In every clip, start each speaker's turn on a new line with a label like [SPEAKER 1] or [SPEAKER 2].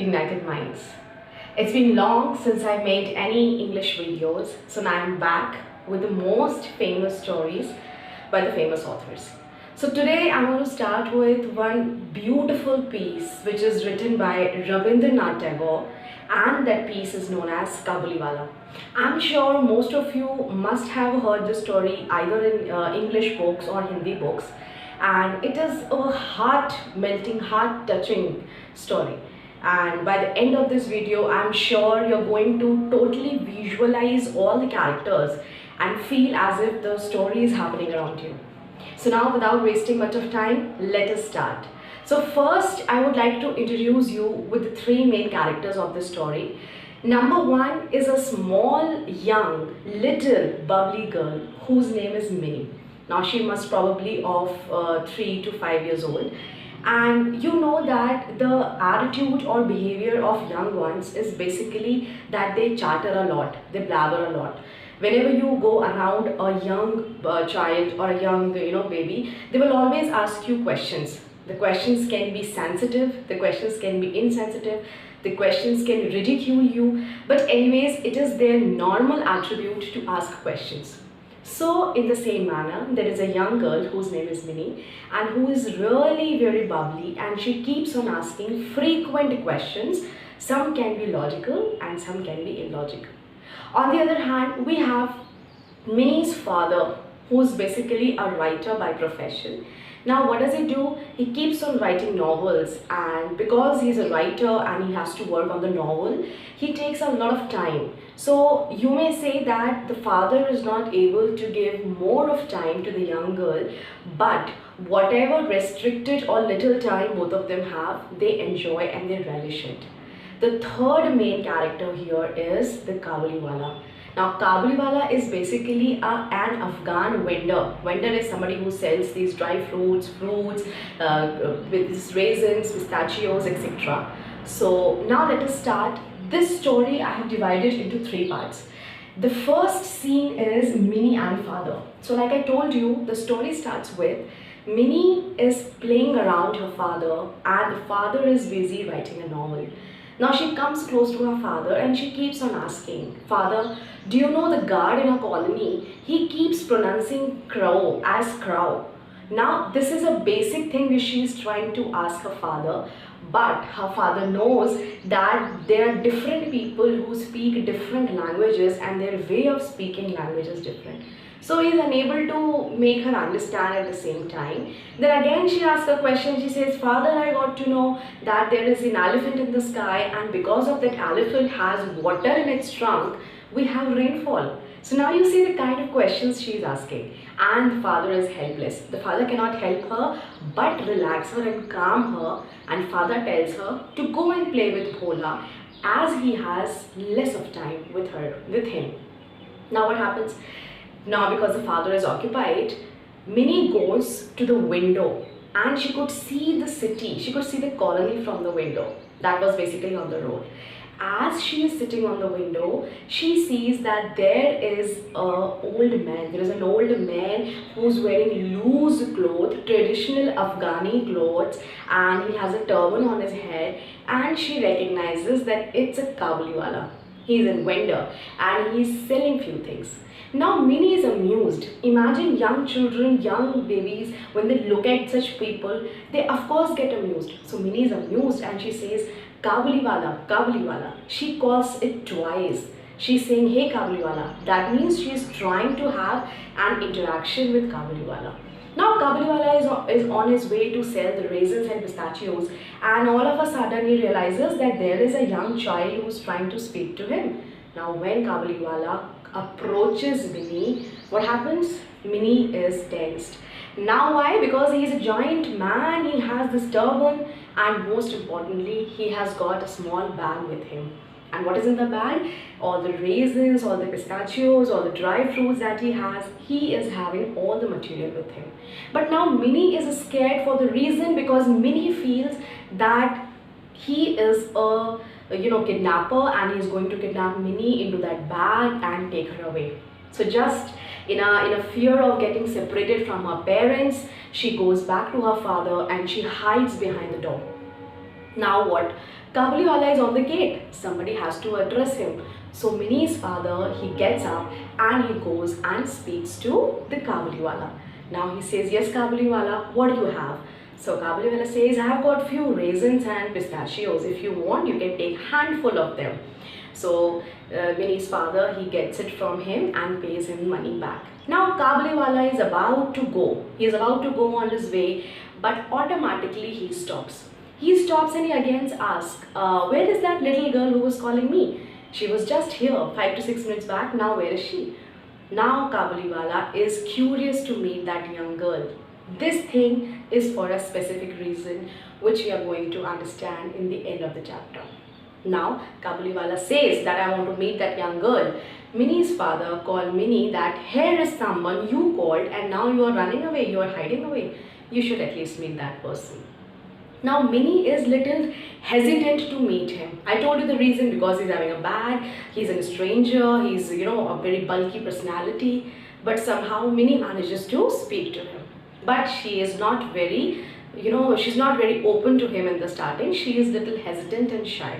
[SPEAKER 1] ignited minds. It's been long since I made any English videos, so now I'm back with the most famous stories by the famous authors. So today I'm going to start with one beautiful piece which is written by Ravindra Tagore, and that piece is known as Kabuliwala. I'm sure most of you must have heard this story either in English books or Hindi books, and it is a heart-melting, heart-touching story. And by the end of this video, I'm sure you're going to totally visualize all the characters and feel as if the story is happening around you. So now, without wasting much of time, let us start. So first, I would like to introduce you with the three main characters of this story. Number one is a small, young, little, bubbly girl whose name is Minnie. Now she must probably of 3 to 5 years old. And you know that the attitude or behavior of young ones is basically that they chatter a lot, they blabber a lot. Whenever you go around a young child or a young baby, they will always ask you questions. The questions can be sensitive, the questions can be insensitive, the questions can ridicule you, but anyways, it is their normal attribute to ask questions. So in the same manner, there is a young girl whose name is Minnie and who is really very bubbly, and she keeps on asking frequent questions. Some can be logical and some can be illogical. On the other hand, we have Minnie's father, who is basically a writer by profession. Now what does he do? He keeps on writing novels, and because he's a writer and he has to work on the novel, he takes a lot of time. So you may say that the father is not able to give more of time to the young girl, but whatever restricted or little time both of them have, they enjoy and they relish it. The third main character here is the Kabuliwala. Now Kabuliwala is basically an Afghan vendor. Vendor is somebody who sells these dry fruits, with these raisins, pistachios, etc. So now let us start. This story I have divided into three parts. The first scene is Minnie and father. So like I told you, the story starts with Minnie is playing around her father and the father is busy writing a novel. Now she comes close to her father and she keeps on asking, "Father, do you know the guard in our colony? He keeps pronouncing crow as crow." Now this is a basic thing which she is trying to ask her father, but her father knows that there are different people who speak different languages and their way of speaking language is different. So he is unable to make her understand at the same time. Then again she asks a question. She says, "Father, I got to know that there is an elephant in the sky, and because of that elephant has water in its trunk, we have rainfall." So now you see the kind of questions she is asking, and the father is helpless. The father cannot help her but relax her and calm her, and father tells her to go and play with Bhola as he has less of time with him. Now what happens? Now because the father is occupied, Minnie goes to the window and she could see the city, she could see the colony from the window. That was basically on the road. As she is sitting on the window, she sees that there is an old man. There is an old man who's wearing loose clothes, traditional Afghani clothes, and he has a turban on his head, and she recognizes that it's a Kabuliwala. He's a vendor and he's selling few things. Now Minnie is amused. Imagine young children, young babies, when they look at such people, they of course get amused. So Minnie is amused and she says, "Kabuliwala, Kabuliwala." She calls it twice. She's saying, "Hey Kabuliwala." That means she is trying to have an interaction with Kabuliwala. Now Kabuliwala is on his way to sell the raisins and pistachios, and all of a sudden he realizes that there is a young child who is trying to speak to him. Now when Kabuliwala approaches Minnie, what happens? Minnie is tensed. Now why? Because he is a giant man, he has this turban, and most importantly, he has got a small bag with him. And what is in the bag? All the raisins, all the pistachios, all the dry fruits that he is having all the material with him. But now Minnie is scared for the reason because Minnie feels that he is a kidnapper, and he is going to kidnap Minnie into that bag and take her away. So just in a fear of getting separated from her parents, she goes back to her father and she hides behind the door. Now what? Kabuliwala is on the gate. Somebody has to address him. So Minnie's father, he gets up and he goes and speaks to the Kabuliwala. Now he says, yes Kabuliwala, what do you have? So Kabuliwala says, I have got few raisins and pistachios. If you want, you can take handful of them. So Minnie's father, he gets it from him and pays him money back. Now Kabuliwala is about to go. He is about to go on his way, but automatically he stops. He stops and he again asks, where is that little girl who was calling me? She was just here 5 to 6 minutes back. Now where is she? Now Kabuliwala is curious to meet that young girl. This thing is for a specific reason which we are going to understand in the end of the chapter. Now Kabuliwala says that I want to meet that young girl. Minnie's father called Minnie that here is someone you called and now you are running away, you are hiding away. You should at least meet that person. Now Minnie is little hesitant to meet him. I told you the reason, because he's having a bag, he's a stranger, he's a very bulky personality, but somehow Minnie manages to speak to him. But she is not very, she's not very open to him in the starting. She is little hesitant and shy.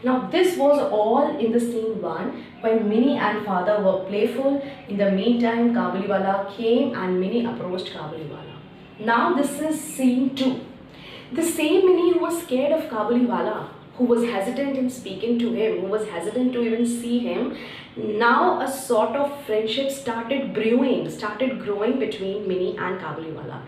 [SPEAKER 1] Now this was all in the scene 1 when Minnie and father were playful. In the meantime, Kabuliwala came and Minnie approached Kabuliwala. Now this is scene 2. The same Minnie who was scared of Kabuliwala, who was hesitant in speaking to him, who was hesitant to even see him, now a sort of friendship started growing between Minnie and Kabuliwala.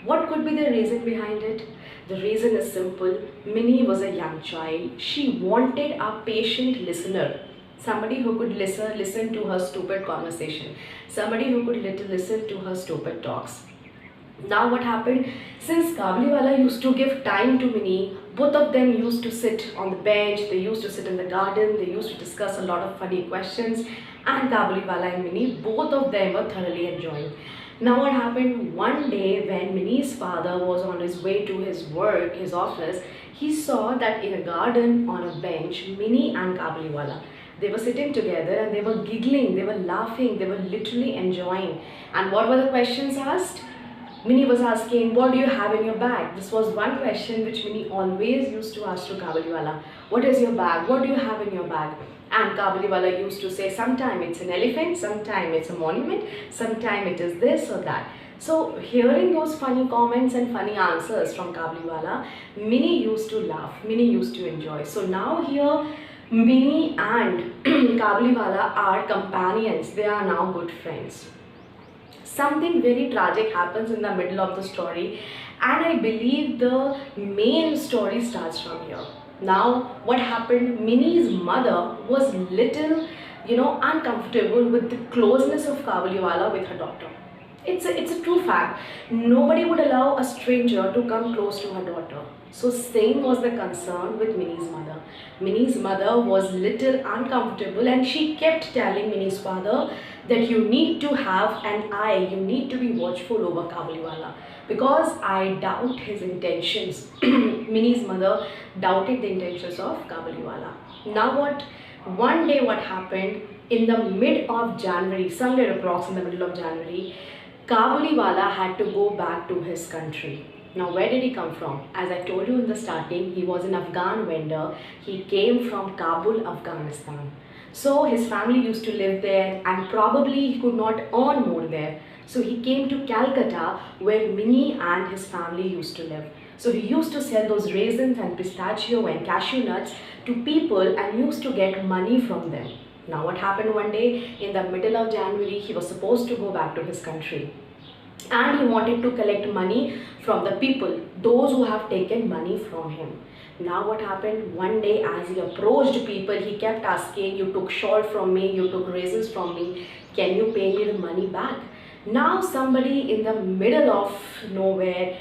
[SPEAKER 1] What could be the reason behind it? The reason is simple. Minnie was a young child. She wanted a patient listener. Somebody who could listen to her stupid conversation. Somebody who could listen to her stupid talks. Now what happened? Since Kabuliwala used to give time to Minnie, both of them used to sit on the bench, they used to sit in the garden, they used to discuss a lot of funny questions, and Kabuliwala and Minnie, both of them were thoroughly enjoying. Now what happened? One day when Minnie's father was on his way to his work, his office, he saw that in a garden on a bench, Minnie and Kabuliwala, they were sitting together and they were giggling, they were laughing, they were literally enjoying. And what were the questions asked? Minnie was asking, what do you have in your bag? This was one question which Minnie always used to ask to Kabuliwala. What is your bag? What do you have in your bag? And Kabuliwala used to say, sometime it's an elephant, sometime it's a monument, sometime it is this or that. So hearing those funny comments and funny answers from Kabuliwala, Minnie used to laugh, Minnie used to enjoy. So now here, Minnie and Kabuliwala are companions, they are now good friends. Something very tragic happens in the middle of the story, and I believe the main story starts from here. Now what happened? Minnie's mother was little uncomfortable with the closeness of Kabuliwala with her daughter. It's a true fact. Nobody would allow a stranger to come close to her daughter. So same was the concern with Minnie's mother. Minnie's mother was little uncomfortable and she kept telling Minnie's father that you need to have an eye, you need to be watchful over Kabuliwala, because I doubt his intentions. Minnie's mother doubted the intentions of Kabuliwala. Now one day what happened, in the mid of January, somewhere approx in the middle of January, Kabuliwala had to go back to his country. Now where did he come from? As I told you in the starting, he was an Afghan vendor. He came from Kabul, Afghanistan. So his family used to live there and probably he could not earn more there. So he came to Calcutta where Minnie and his family used to live. So he used to sell those raisins and pistachio and cashew nuts to people and used to get money from them. Now what happened one day in the middle of January, he was supposed to go back to his country. And he wanted to collect money from the people, those who have taken money from him. Now what happened? One day as he approached people, he kept asking, you took shawl from me, you took raisins from me, can you pay me the money back? Now somebody in the middle of nowhere,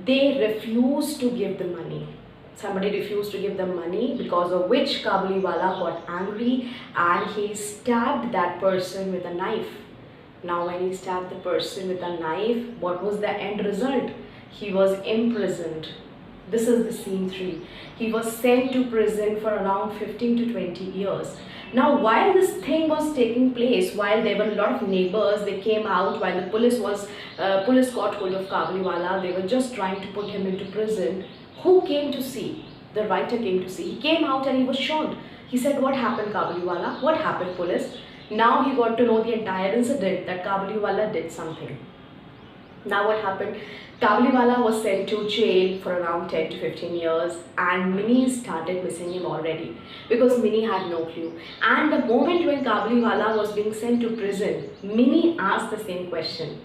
[SPEAKER 1] they refused to give the money. Somebody refused to give the money, because of which Kabuliwala got angry and he stabbed that person with a knife. Now when he stabbed the person with a knife, what was the end result? He was imprisoned. This is the scene 3. He was sent to prison for around 15 to 20 years. Now while this thing was taking place, while there were a lot of neighbors, they came out, while the police got hold of Kabuliwala, they were just trying to put him into prison. Who came to see? The writer came to see. He came out and he was shocked. He said, "What happened, Kabuliwala? What happened, police?" Now he got to know the entire incident, that Kabuliwala did something. Now what happened? Kabuliwala was sent to jail for around 10 to 15 years, and Minnie started missing him already because Minnie had no clue. And the moment when Kabuliwala was being sent to prison, Minnie asked the same question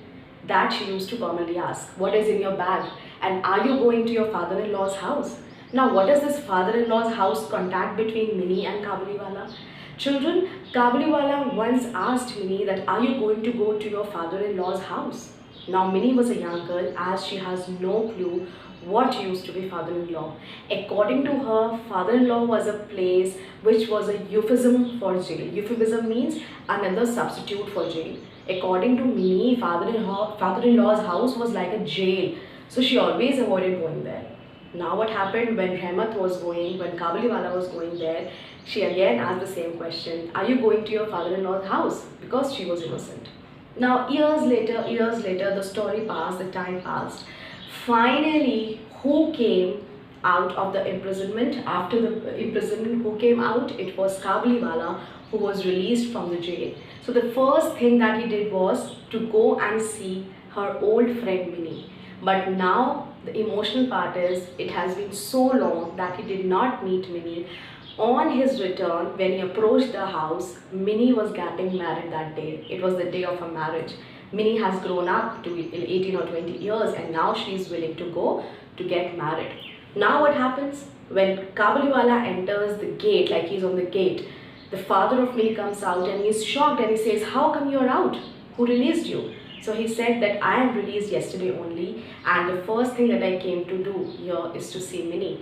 [SPEAKER 1] that she used to commonly ask: "What is in your bag? And are you going to your father-in-law's house?" Now what is this father-in-law's house contact between Minnie and Kabuliwala? Children, Kabuliwala once asked Minnie that, "Are you going to go to your father-in-law's house?" Now Minnie was a young girl, as she has no clue what used to be father-in-law. According to her, father-in-law was a place which was a euphemism for jail. Euphemism means another substitute for jail. According to Minnie, father-in-law's house was like a jail, so she always avoided going there. Now what happened when when Kabuliwala was going there, she again asked the same question: "Are you going to your father-in-law's house?" Because she was innocent. Now years later, the story passed, the time passed. Finally, who came out of the imprisonment? After the imprisonment, who came out? It was Kabuliwala, who was released from the jail. So the first thing that he did was to go and see her old friend Minnie. But now the emotional part is, it has been so long that he did not meet Minnie. On his return, when he approached the house, Minnie was getting married that day. It was the day of her marriage. Minnie has grown up to 18 or 20 years, and now she is willing to go to get married. Now what happens? When Kabuliwala enters the gate, like he's on the gate, the father of Minnie comes out and he's shocked and he says, "How come you're out? Who released you?" So he said that, "I am released yesterday only, and the first thing that I came to do here is to see Minnie."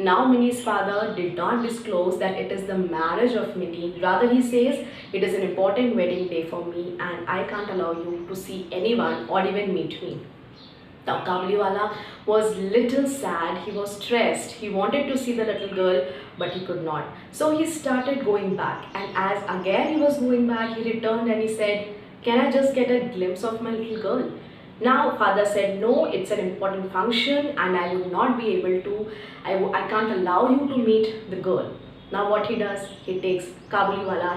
[SPEAKER 1] Now Minnie's father did not disclose that it is the marriage of Minnie. Rather, he says, "It is an important wedding day for me, and I can't allow you to see anyone or even meet me." Now Kabuliwala was little sad, he was stressed, he wanted to see the little girl, but he could not. So he started going back, and as again he was going back, he returned and he said, "Can I just get a glimpse of my little girl?" Now father said, "No, it's an important function and I would not be able to, I can't allow you to meet the girl." Now what he does, he takes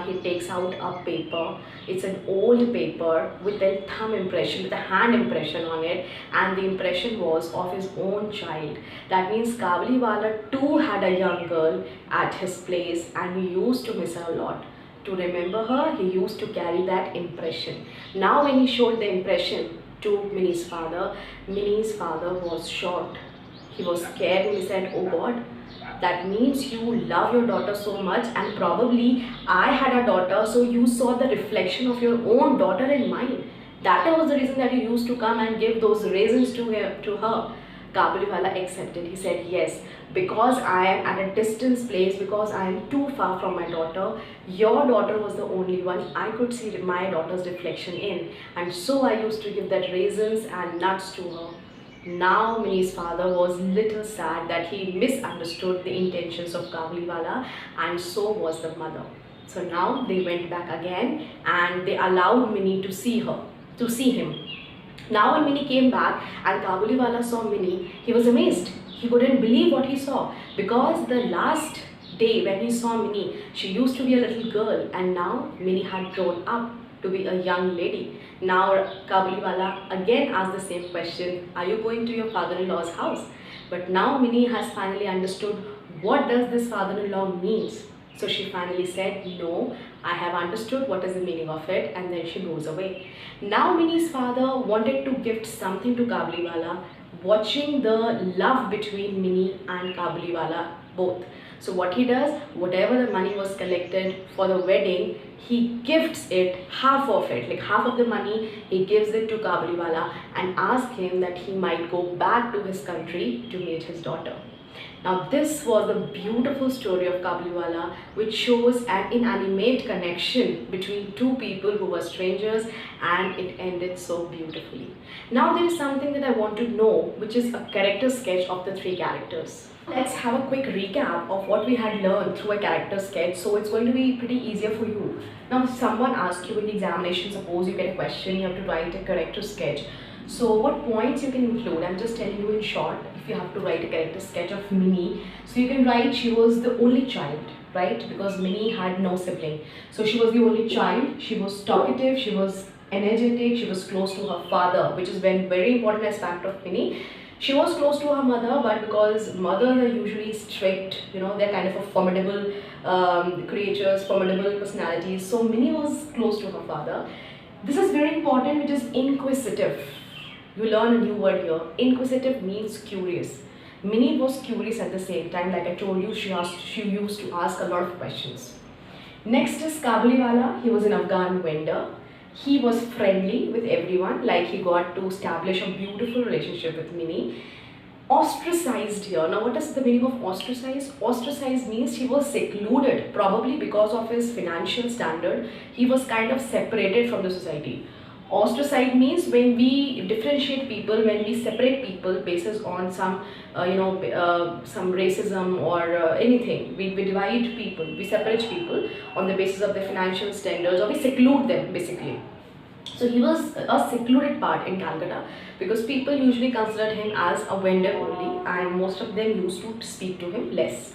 [SPEAKER 1] he takes out a paper. It's an old paper with a thumb impression, with a hand impression on it, and the impression was of his own child. That means Kabuliwala too had a young girl at his place, and he used to miss her a lot. To remember her, he used to carry that impression. Now when he showed the impression to Minnie's father was shocked. He was scared and he said, "Oh God, that means you love your daughter so much, and probably I had a daughter, so you saw the reflection of your own daughter in mine. That was the reason that you used to come and give those raisins to her." Kabuliwala accepted. He said, "Yes, because I am at a distant place, because I am too far from my daughter, your daughter was the only one I could see my daughter's reflection in, and so I used to give that raisins and nuts to her." Now Minnie's father was little sad that he misunderstood the intentions of Kabuliwala, and so was the mother. So now they went back again and they allowed Minnie to see him. Now when Minnie came back and Kabuliwala saw Minnie, he was amazed. He couldn't believe what he saw, because the last day when he saw Minnie, she used to be a little girl, and now Minnie had grown up to be a young lady. Now Kabuliwala again asked the same question: "Are you going to your father-in-law's house?" But now Minnie has finally understood what does this father-in-law means. So she finally said, "No, I have understood what is the meaning of it," and then she goes away. Now Minnie's father wanted to gift something to Kabuliwala, watching the love between Minnie and Kabuliwala both. So what he does, whatever the money was collected for the wedding, he gifts it, half of it, like half of the money, he gives it to Kabuliwala and asks him that he might go back to his country to meet his daughter. Now this was the beautiful story of Kabuliwala, which shows an inanimate connection between two people who were strangers, and it ended so beautifully. Now there is something that I want to know, which is a character sketch of the three characters. Let's have a quick recap of what we had learned through a character sketch, so it's going to be pretty easier for you. Now if someone asks you in the examination, suppose you get a question, you have to write a character sketch. So what points you can include? I'm just telling you in short. If you have to write a character sketch of Minnie, so you can write she was the only child, right? Because Minnie had no sibling. So she was the only child. She was talkative. She was energetic. She was close to her father, which is very important aspect of Minnie. She was close to her mother, but because mothers are usually strict, they're kind of a formidable creatures, formidable personalities. So Minnie was close to her father. This is very important, which is inquisitive. You learn a new word here. Inquisitive means curious. Minnie was curious at the same time. Like I told you, she used to ask a lot of questions. Next is Kabuliwala. He was an Afghan vendor. He was friendly with everyone. Like he got to establish a beautiful relationship with Minnie. Ostracized here. Now what is the meaning of ostracized? Ostracized means he was secluded, probably because of his financial standard. He was kind of separated from the society. Ostracized means when we differentiate people, when we separate people basis on some some racism or anything. We divide people, we separate people on the basis of their financial standards, or we seclude them basically. So he was a secluded part in Calcutta because people usually considered him as a vendor only, and most of them used to speak to him less.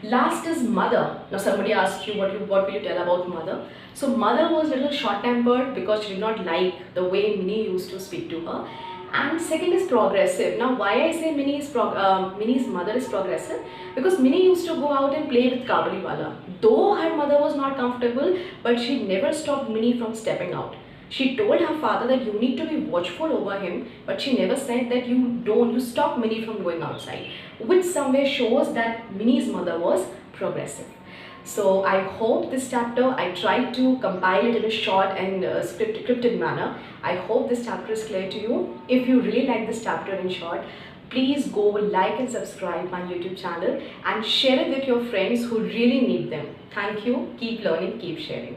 [SPEAKER 1] Last is mother. Now somebody asks you what will you tell about mother. So mother was a little short-tempered because she did not like the way Minnie used to speak to her. And second is progressive. Now why I say Minnie's mother is progressive? Because Minnie used to go out and play with Kabuliwala. Though her mother was not comfortable, but she never stopped Minnie from stepping out. She told her father that you need to be watchful over him, but she never said that you stop Minnie from going outside, which somewhere shows that Minnie's mother was progressive. So I hope this chapter, I tried to compile it in a short and scripted manner. I hope this chapter is clear to you. If you really like this chapter in short, please go like and subscribe my YouTube channel and share it with your friends who really need them. Thank you. Keep learning, keep sharing.